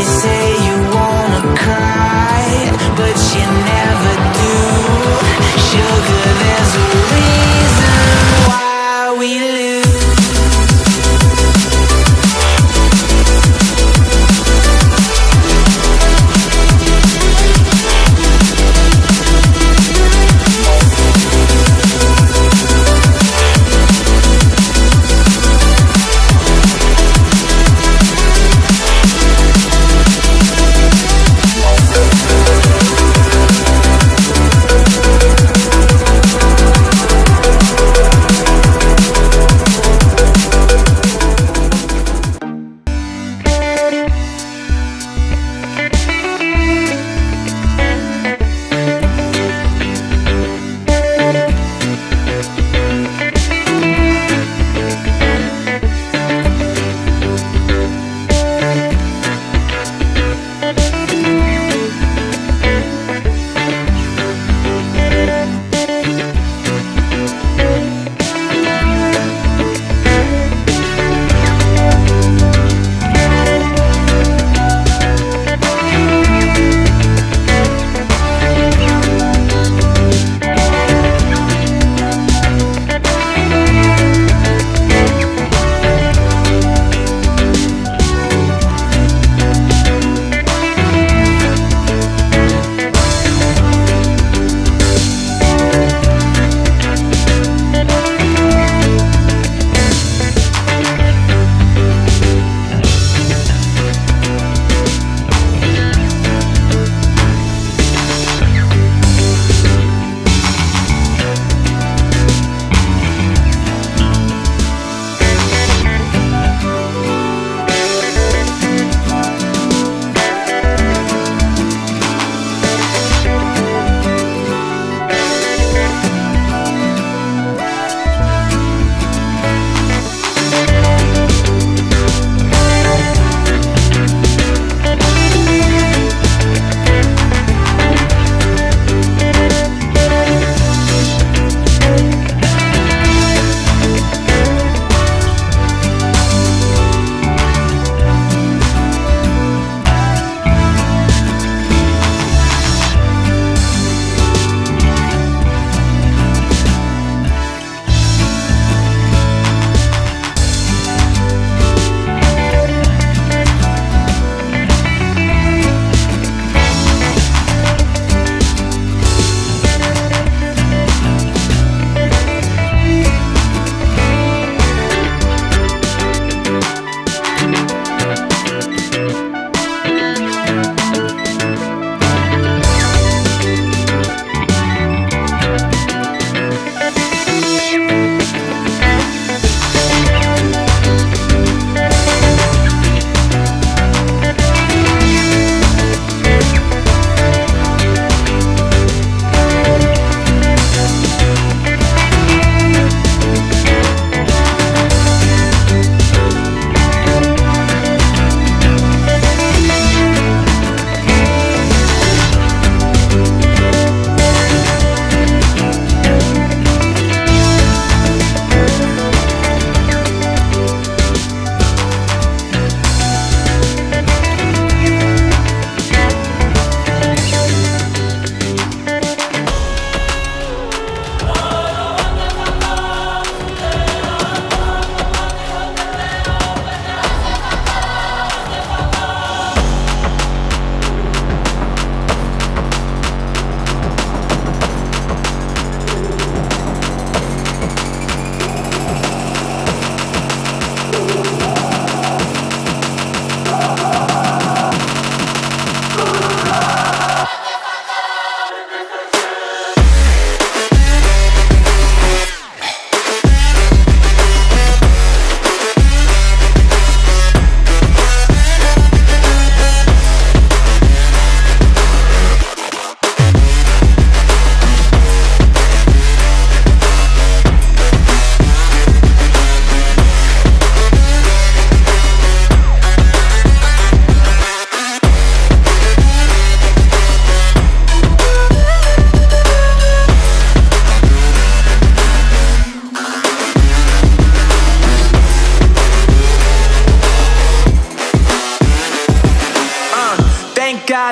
You say you wanna cry, but you never do. Sugar, there's a reason why we lose.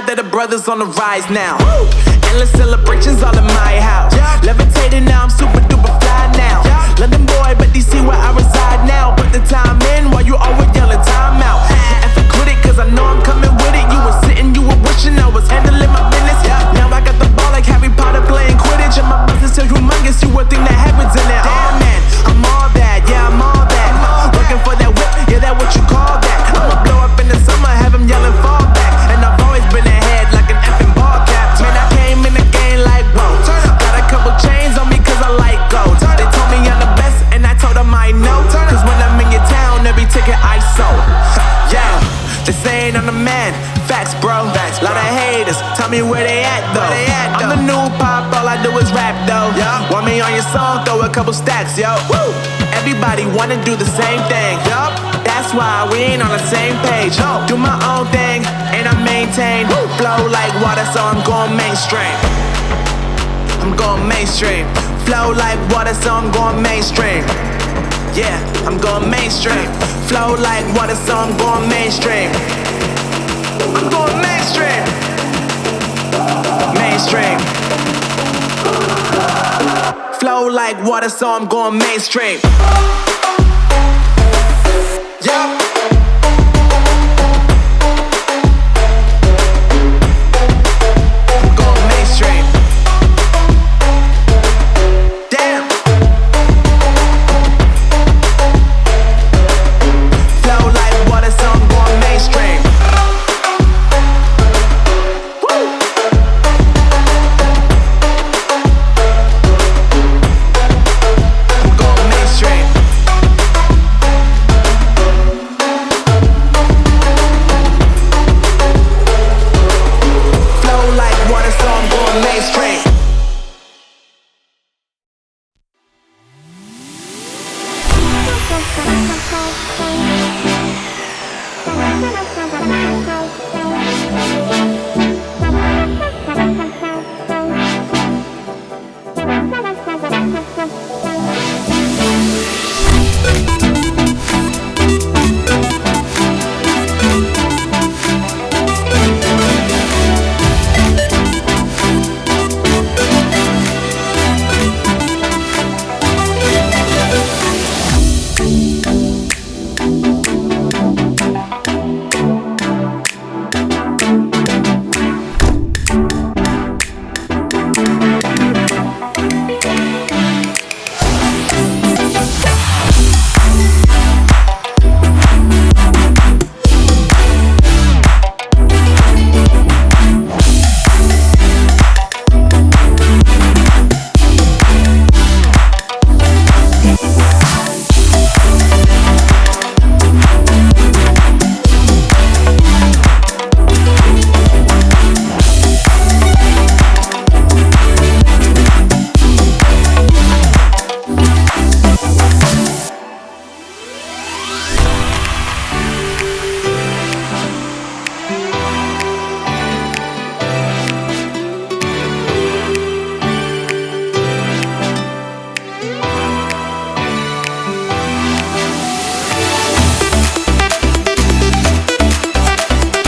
proud that the brothers on the rise now. Endless celebrations all in my house. Levitating now, I'm super duper fly now. London boy, but DC where I reside now. Put the time in while you always yelling time out. And for quit it, cause I know I'm coming with it. You were sitting, you were wishing I was handling my business. Now I got the ball like Harry Potter playing Quidditch. And my business is humongous, you would think that happens in it. Oh man, I'm all that, yeah, I'm all that. Working for that whip, yeah, that what you call that. I'ma blow up in the summer, have them yelling fall back. And I've always been ahead like an effing ball cap. Man, I came in the game like, whoa. Got a couple chains on me cause I like gold. They told me I'm the best and I told them I know. Cause when I'm in your town, every ticket I sold. Yeah, they saying I'm the man. Facts, bro. Lot of haters, tell me where they at though. I'm the new pop, all I do is rap though. Want me on your song, throw a couple stacks, yo. Woo! Everybody wanna do the same thing. That's why we ain't on the same page. Do my own thing, and I maintain. Flow like water, so I'm going mainstream. I'm going mainstream. Flow like water, so I'm going mainstream. Yeah, I'm going mainstream. Flow like water, so I'm going mainstream. I'm going mainstream. Mainstream. Flow like water, so I'm going mainstream. Yeah.